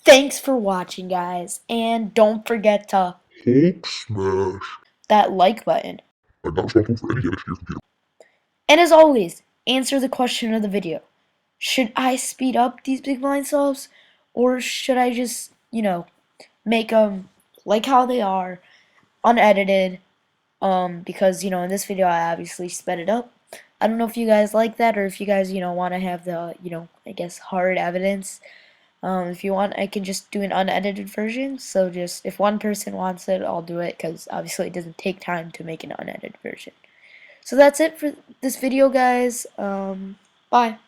Thanks for watching, guys, and don't forget to Hulk smash. that like button. I'm not responsible for any damage to your computer. And as always, answer the question of the video. Should I speed up these big blind solves, or should I just, make them like how they are, unedited? Because in this video I obviously sped it up. I don't know if you guys like that, or if you guys want to have the I guess hard evidence. If you want, I can just do an unedited version. So just if one person wants it, I'll do it, because obviously it doesn't take time to make an unedited version. So that's it for this video, guys. Bye.